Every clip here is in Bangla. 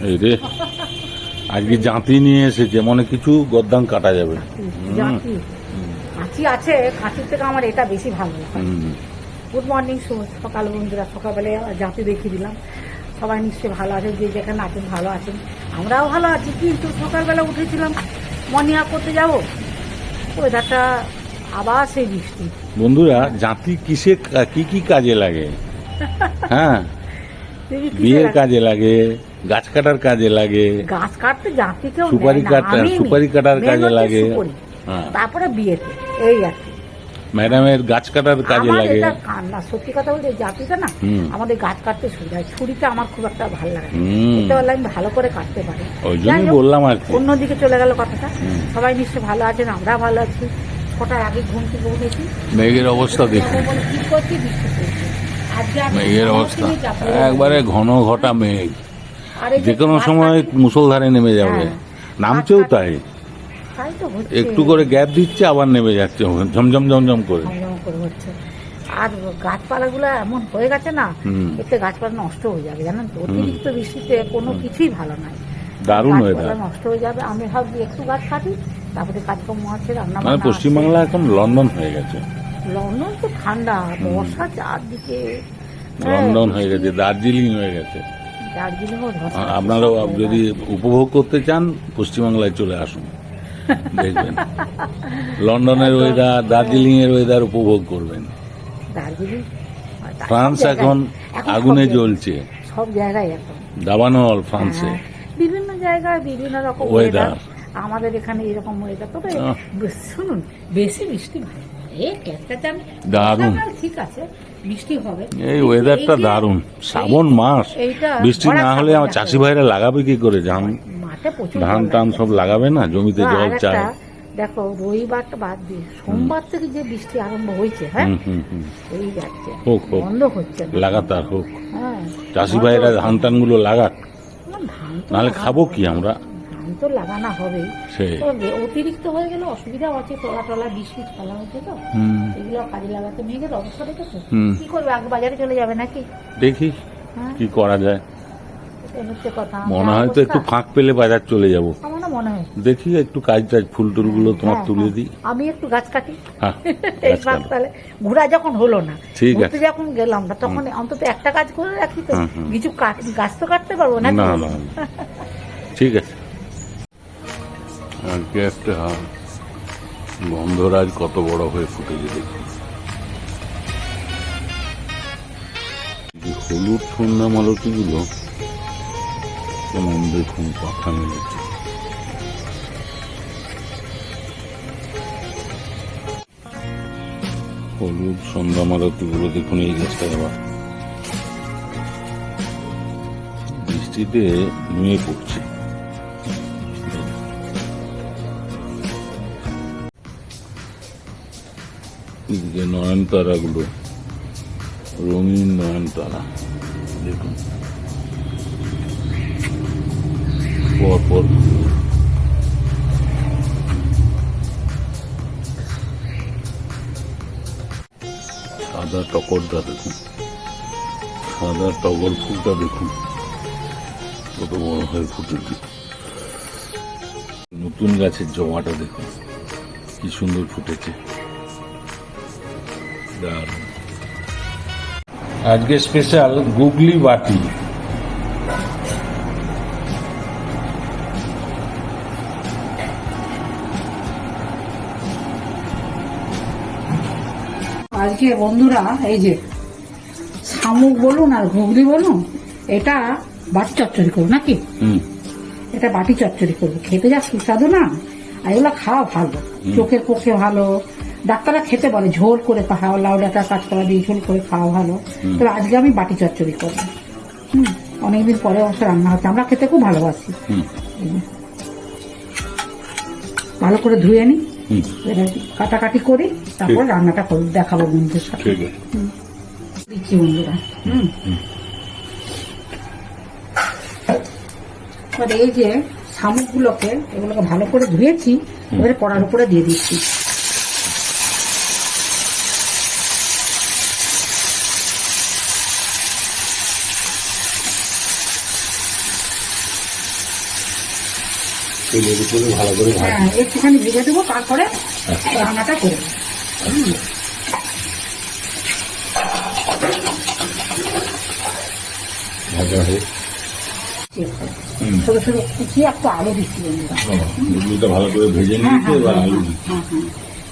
এই রে আজকে জাঁতি নিয়ে এসেছে, মনে কিছু গদ্দাম কাটা যাবে। জাঁতি কাঁচি আছে, কাঁচির থেকে আমার এটা বেশি ভালো লাগে। গুড মর্নিং, সকাল বন্ধুরা। সকালবেলায় জাঁতি দেখিয়ে দিলাম। সবাই নিশ্চয়ই ভালো আছেন, যে যেখানে আছেন ভালো আছেন, আমরাও ভালো আছি। কিন্তু সকালবেলা উঠেছিলাম মর্নিং ওয়াক করতে যাবো, ওয়েদারটা আবার সেই বৃষ্টি। বন্ধুরা, জাঁতি কিসে কি কি কাজে লাগে? হ্যাঁ, বিয়ের কাজে লাগে, গাছ কাটার কাজে লাগে, গাছ কাটতে জাঁতিকেও সুপারি কাটার কাজে লাগে, তারপরে বিয়েতে এই আর কি। ম্যাডামের গাছ কাটার কাজে লাগে। না, সত্যি কথা বলতে জাতিটা না আমাদের গাছ কাটতে সুবিধা হয়। ছুরিটা আমার খুব একটা ভালো লাগে, এটা হলে আমি ভালো করে কাটতে পারি। ওই জন্য বললাম আর কি। অন্যদিকে চলে গেল কথাটা। সবাই নিশ্চয়ই ভালো আছেন, আমরা ভালো আছি। ছটার আগে ঘুম থেকে উঠেছি, মেঘের অবস্থা দেখুন। কি করছি, বৃষ্টি পড়ছে। মেঘের অবস্থা একবারে ঘন ঘটা মেঘ, যে কোনো সময় মুষলধারে নেমে যাবে। নামছেও তাই, একটু করে গ্যাপ দিচ্ছে আবার নেমে যাচ্ছে ঝমঝম ঝমঝম করে। আর গাছপালাগুলো এমন হয়ে গেছে না, এতে গাছপালা নষ্ট হয়ে যাবে, জানেন তো। অতিরিক্ত বৃষ্টিতে কোনো কিছুই ভালো নয়, দারুণ হয়ে নষ্ট হয়ে যাবে। আমি ভাবছি একটু গাছ কাটি, তারপরে কাজকর্ম আছে, রান্না। মানে পশ্চিমবাংলা এখন লন্ডন হয়ে গেছে। লন্ডন তো ঠান্ডা, বর্ষা চারদিকে। লন্ডন হয়ে গেছে, দার্জিলিং হয়ে গেছে। দার্জিলিং আপনারাও যদি উপভোগ করতে চান পশ্চিমবাংলায় চলে আসুন, দেখবেন লন্ডনের ওয়েদার, দার্জিলিং এর ওয়েদার উপভোগ করবেন। দার্জিলিং, ফ্রান্স এখন আগুনে জ্বলছে, সব জায়গায় এখন দাবানল ফ্রান্সে। বিভিন্ন জায়গায় বিভিন্ন রকম ওয়েদার। আমাদের এখানে এরকম ওয়েদার। তবে শুনুন, বেশি বৃষ্টি ভালো, দারুণ, ঠিক আছে, বৃষ্টি হবে। এই ওয়েদারটা দারুণ। শ্রাবণ মাস, বৃষ্টি না হলে আমার চাষি ভাইরা লাগাবে কি করে? ধান টান সব লাগাবে না, জমিতে জল চায়। দেখো, রবিবারটা বাদ দিয়ে সোমবার থেকে যে বৃষ্টি আরম্ভ হয়েছে, হ্যাঁ, এই যাচ্ছে, বন্ধ হচ্ছে, লাগাতার হোক। চাষি ভাইরা ধান টান গুলো লাগাক, নাহলে খাবো কি আমরা? ধান তো লাগানো হবে, অতিরিক্ত হয়ে গেলে অসুবিধা আছে। তলা টলা বৃষ্টি ফেলা হচ্ছে তো, এগুলো কাজে লাগাতে। মেয়েদের অবস্থা দেখেছো, কি করবে? আগে বাজারে চলে যাবে নাকি? দেখি কি করা যায়। মনে হয় তো একটু ফাঁক পেলে বাজার চলে যাবো। মনে হয় দেখি একটু কাজ টাজ, ফুল টুল গুলো তোমার তুলে দিই, আমি একটু গাছ কাটি। এই ফাঁক তাহলে ঘোরা যখন হলো না, ঠিক আছে, যখন গেলাম না, তখন অন্তত একটা কাজ করে রাখি তো, কিছু গাছ তো কাটতে পারবো না। না না, ঠিক আছে। আজকে একটা গন্ধরাজ কত বড় হয়ে ফুটেছে দেখুন। হলুদ সন্ধ্যা মালতী গুলো কেমন দেখুন, পাখা মেলেছে। হলুদ সন্ধ্যা মালতী গুলো দেখুন, এই গাছটা আবার বৃষ্টিতে নুয়ে পড়ছে। এদিকে নয়নতারা গুলো, রঙিন নয়নতারা দেখুন, পরপর সাদা টগরটা দেখুন, সাদা টগর ফুলটা দেখুন কত বড় হয়ে ফুটেছে। নতুন গাছের জমাটা দেখুন কি সুন্দর ফুটেছে। আজকে স্পেশাল গুগলি বাটি। আজকে বন্ধুরা, এই যে শামুক বলুন আর ঘুগনি বলুন, এটা বাটি চচ্চড়ি করবো নাকি? এটা বাটি চচ্চড়ি করবো, খেতে যা সুস্বাদু না। আর এগুলো খাওয়া ভালো, চোখের পক্ষে ভালো। ডাক্তাররা খেতে বলে ঝোল করে খাওয়া, লাউ ডাঁটা কাঁচকলা দিয়ে ঝোল করে খাওয়া ভালো। তবে আজকে আমি বাটি চচ্চড়ি করবো। অনেকদিন পরে অবশ্য রান্না হচ্ছে, আমরা খেতে খুব ভালোবাসি। ভালো করে ধুয়ে নি, কাটাকাটি করি, তারপর রান্নাটা করি, দেখাবো বন্ধুদের সাথে। দিচ্ছি বন্ধুরা। এই যে শামুক গুলোকে, এগুলোকে ভালো করে ধুয়েছি, এবারে কড়ার উপরে দিয়ে দিচ্ছি। তেলের উপরে ভালো করে ভাজা। হ্যাঁ, একটুখানি ভেজে দেবো, তারপরে রান্নাটা করবো। ভাজা হয়ে ছোট ছোট কুচিয়ে একটা আলু দিচ্ছি বন্ধুরা। মুরগিটা ভালো করে ভেজে হ্যাঁ নিয়েছে, হ্যাঁ এবার হ্যাঁ আলু হ্যাঁ দিচ্ছি। হ্যাঁ হ্যাঁ।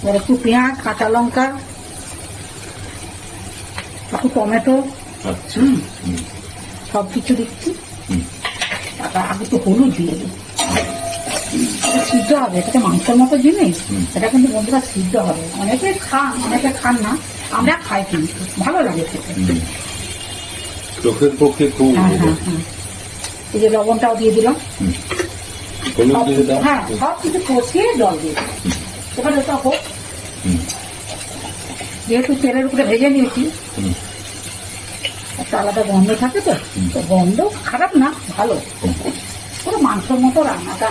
এবার একটু পেঁয়াজ, কাঁচা লঙ্কা, একটু টমেটো, আচ্ছা। সব কিছু দিচ্ছি। হুম। তারপর আগে তো হলুদ দিয়ে দিই। এটা সিদ্ধ হবে, এটা তো মাংসের মতো জিনিস। এটা কিন্তু বন্ধুরা সিদ্ধ হবে। অনেকে খান, অনেকে খান না, আমরা খাই কিন্তু ভালো লাগে খেতে। চোখের পক্ষে খুব হ্যাঁ হ্যাঁ হ্যাঁ। এই যে লবণটাও দিয়ে দিলাম। হলুদ দিয়ে দাও। হ্যাঁ, সব কিছু কষিয়ে জল দিয়ে দিই। এবার ওটা হোক। যেহেতু তেলের উপরে ভেজে নিয়েছি, একটা আলাদা গন্ধ থাকে, তো তো গন্ধ খারাপ না, ভালো। পুরো মাংসের মতো রান্নাটা।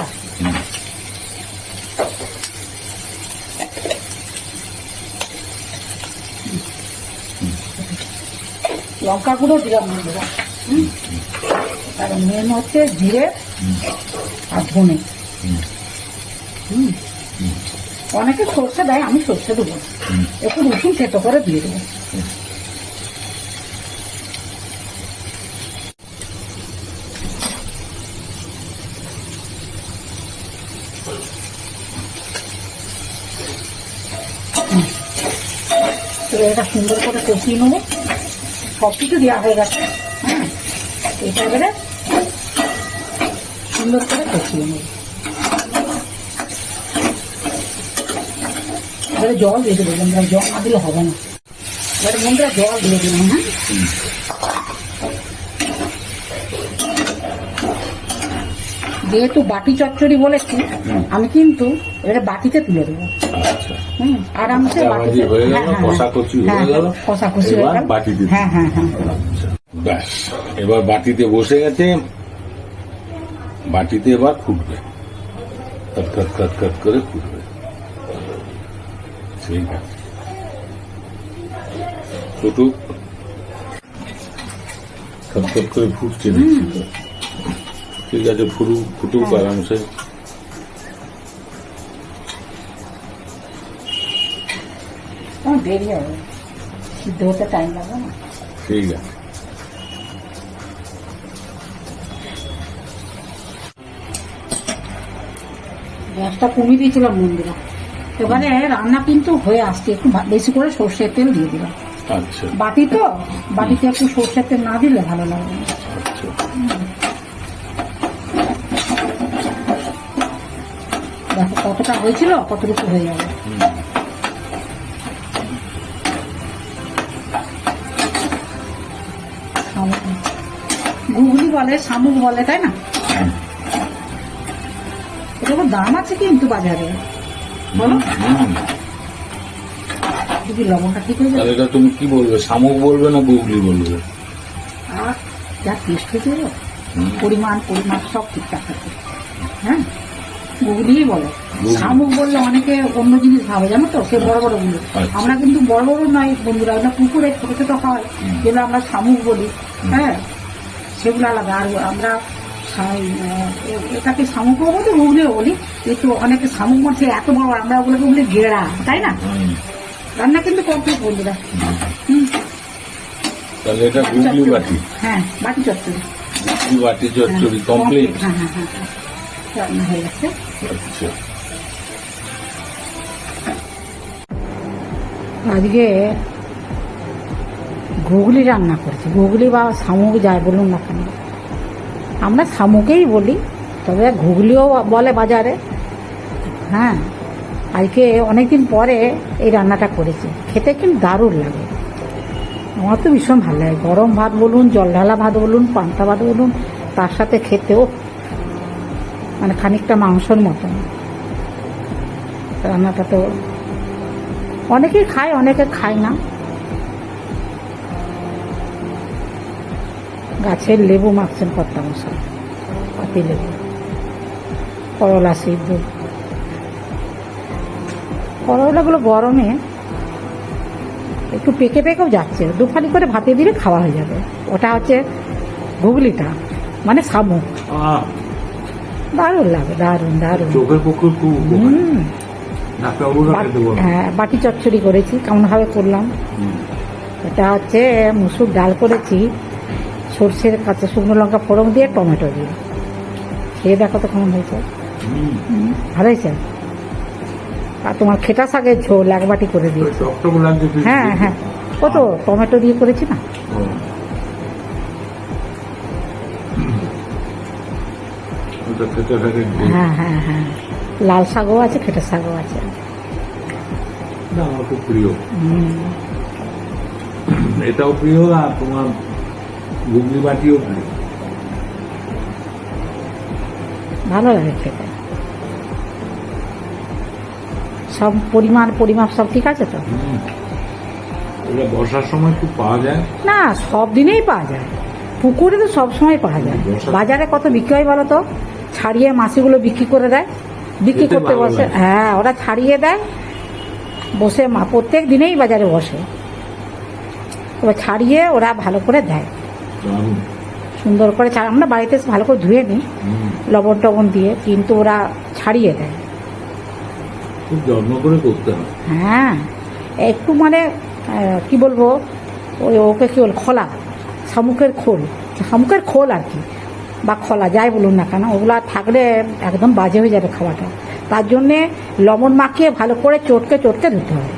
লঙ্কা গুঁড়ো দিলাম বন্ধুরা। আর মেন হচ্ছে জিরে আর ধনে। অনেকে সর্ষে দেয়, আমি সর্ষে দেবো, একটু রসুন থেতো করে দিয়ে দেবো। তো এটা সুন্দর করে কষিয়ে নেবো। সব কিছু দেওয়া হয়ে গেছে। হ্যাঁ, এটা এবারে সুন্দর করে কষিয়ে নেব। এবারে জল দিয়ে দেবো বন্ধুরা, জল না দিলে হবে না। এবারে বন্ধুরা জল দিয়ে দিলাম। হ্যাঁ, যেহেতু বাটি চচ্চড়ি বলেছি, আমি কিন্তু এবারে বাটিতে তুলে দেবো। আরামসে বাটিতে। হ্যাঁ হ্যাঁ কষাকষি হয়ে গেল, কষাকষি হয়ে গেল, বাটিতে। হ্যাঁ হ্যাঁ হ্যাঁ। ব্যাস, এবার বাটিতে বসে গেছে। বাটিতে এবার ফুটবে, কট কট কট কট করে ফুটবে। ঠিক আছে, ফুটুক। কট কট করে ফুটছে দেখছি তো। ঠিক আছে, ফুটুক আরামসে। দেরি হবে, সিদ্ধ হতে টাইম লাগবে না। ঠিক আছে। গ্যাসটা কমিয়ে দিয়েছিলাম বন্ধুরা। এবারে রান্না কিন্তু হয়ে আসছে, একটু বেশি করে সর্ষের তেল দিয়ে দিলাম। আচ্ছা বাটি তো, বাটিতে একটু সর্ষের তেল না দিলে ভালো লাগবে না। আচ্ছা। দেখো কতটা হয়েছিল, কতটুকু হয়ে যাবে। ঘুগনি বলে, শামুক বলে, তাই না? এরকম দাম আছে কিন্তু বাজারে, বলো যদি লবণটা ঠিক হয়ে তাহলে যাবে। এটা তুমি কি বলবে, শামুক বলবে না গুগলি বলবে? আর যা টেস্ট হয়েছে, পরিমাণ সব ঠিকঠাক আছে। হ্যাঁ, গুগলিই বলে। শামুক বললে অনেকে অন্য জিনিস ভাবে, জানো তো, সে বড় বড় গুলো। আমরা কিন্তু বড় বড় নয় বন্ধুরা, আমরা পুকুরে ছোট ছোট হয়, যেগুলো আমরা শামুক বলি। হ্যাঁ, সেগুলো আলাদা। আর আমরা এটাকে শামুকও বলি, গুগলিও বলি। কিন্তু অনেকে শামুক মাছে এত বড়, আমরা ওগুলোকে বলি গেড়া, তাই না? রান্না কিন্তু কমপ্লিট বন্ধুরা। তাহলে এটা গুগলি বাটি। হ্যাঁ, বাটি চচ্চড়ি। গুগলি বাটি চচ্চড়ি কমপ্লিট। হ্যাঁ হ্যাঁ হ্যাঁ, রান্না হয়ে গেছে। আচ্ছা, আজকে ঘুগলি রান্না করেছি। ঘুগলি বা শামুক যাই বলুন না কেন, আমরা শামুকেই বলি, তবে ঘুগলিও বলে বাজারে। হ্যাঁ, আজকে অনেকদিন পরে এই রান্নাটা করেছি, খেতে কিন্তু দারুণ লাগে। আমার তো ভীষণ ভালো লাগে। গরম ভাত বলুন, জল ঢালা ভাত বলুন, পান্তা ভাত বলুন, তার সাথে খেতেও মানে খানিকটা মাংসর মতন। রান্নাটা তো অনেকেই খায়, অনেকে খায় না। গাছের লেবু মাখছেন কর্তা মশাই, পাতি লেবু, করলা সিদ্ধ। করলাগুলো গরমে একটু পেকে পেকেও যাচ্ছে, দুফালি করে ভাতে দিলে খাওয়া হয়ে যাবে। ওটা হচ্ছে ঘুগলিটা, মানে শামুক। দারুণ লাগে, দারুণ দারুণ। চোখের পক্ষে খুব উপকারী। হুম। ডাক্তারবাবুরা খেতে বলে। হ্যাঁ, বাটি চচ্চড়ি করেছি, কেমনভাবে করলাম। হুম। এটা হচ্ছে মুসুর ডাল করেছি, সর্ষের কাঁচা শুকনো লঙ্কা ফোড়ন দিয়ে টমেটো দিয়ে। খেয়ে দেখো তো কেমন হয়েছে। হুম। ভালো হয়েছে। আর তোমার খেটা শাকের ঝোল এক বাটি করে দিয়েছি। টকটক লাগছে বেশি। হ্যাঁ হ্যাঁ, ও তো টমেটো দিয়ে করেছি না। ও। ওটা খেতে থাকে। হ্যাঁ হ্যাঁ হ্যাঁ, লাল শাকও আছে, খেটা শাকও আছে। না, আমার খুব প্রিয়। হুম, এটাও প্রিয়, আর তোমার ঘুগনি বাটিও প্রিয়। ভালো লাগে খেতে। সব পরিমাপ সব ঠিক আছে তো? হুম। এটা বর্ষার সময় খুব পাওয়া যায়। না, সব দিনেই পাওয়া যায়, পুকুরে তো সব সময় পাওয়া যায়। বাজারে কত বিক্রি হয় বলো তো? ছাড়িয়ে মাছগুলো বিক্রি করে দেয়, বিক্রি খেতে করতে ভালো বসে। লাগে। হ্যাঁ, ওরা ছাড়িয়ে দেয়, বসে প্রত্যেক দিনেই বাজারে বসে। এবার ছাড়িয়ে ওরা ভালো করে দেয়, দারুণ। সুন্দর করে আমরা বাড়িতে ভালো করে ধুয়ে নিই হুম। লবণ টবণ দিয়ে, কিন্তু ওরা ছাড়িয়ে দেয়। খুব যত্ন করে করতে হয়। হ্যাঁ, একটু মানে কি বলবো, ওকে কি বল, খোলা, শামুকের খোল, শামুকের খোল আর কি, বা খোলা যাই বলুন না কেন, ওগুলা থাকলে একদম বাজে হয়ে যাবে খাওয়াটা। তার জন্যে লবণ মাখিয়ে ভালো করে চটকে চটকে ধুতে হবে।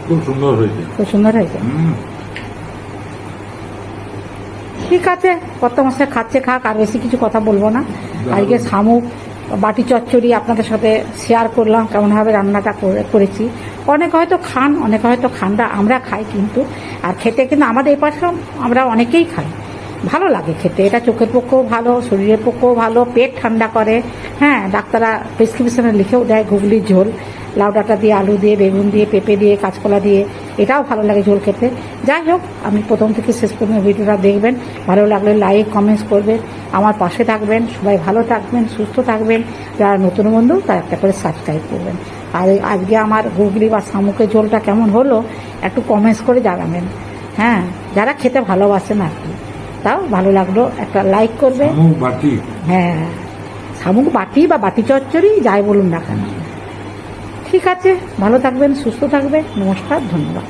খুব সুন্দর হয়েছে। খুব সুন্দর হয়েছে। হুম। ঠিক আছে, কত মাসে খাচ্ছে খাক, আর বেশি কিছু কথা বলবো না। আজকে শামুক বাটি চচ্চড়ি আপনাদের সাথে শেয়ার করলাম, কেমনভাবে রান্নাটা করেছি। অনেকে হয়তো খান, অনেকে হয়তো খান না, আমরা খাই কিন্তু। আর খেতে কিন্তু আমাদের এই পাশে আমরা অনেকেই খাই, ভালো লাগে খেতে। এটা চোখের পক্ষেও ভালো, শরীরের পক্ষেও ভালো, পেট ঠান্ডা করে। হ্যাঁ, ডাক্তাররা প্রেসক্রিপশনে লিখেও দেয় ঘুগলির ঝোল, লাউ ডাঁটা দিয়ে, আলু দিয়ে, বেগুন দিয়ে, পেঁপে দিয়ে, কাঁচকলা দিয়ে, এটাও ভালো লাগে ঝোল খেতে। যাই হোক, আমি প্রথম থেকে শেষ পর্যন্ত ভিডিওটা দেখবেন, ভালো লাগলে লাইক কমেন্টস করবেন, আমার পাশে থাকবেন। সবাই ভালো থাকবেন, সুস্থ থাকবেন। যারা নতুন বন্ধু তারা একটা করে সাবস্ক্রাইব করবেন। আর আজকে আমার ঘুগলি বা শামুকের ঝোলটা কেমন হলো একটু কমেন্টস করে জানাবেন। হ্যাঁ, যারা খেতে ভালোবাসেন আর কি, তাও ভালো লাগলো একটা লাইক করবে। শামুক বাটি। হ্যাঁ, শামুক বাটি বা বাটি চচ্চড়ি যাই বলুন না কেন। ঠিক আছে, ভালো থাকবেন, সুস্থ থাকবেন। নমস্কার, ধন্যবাদ।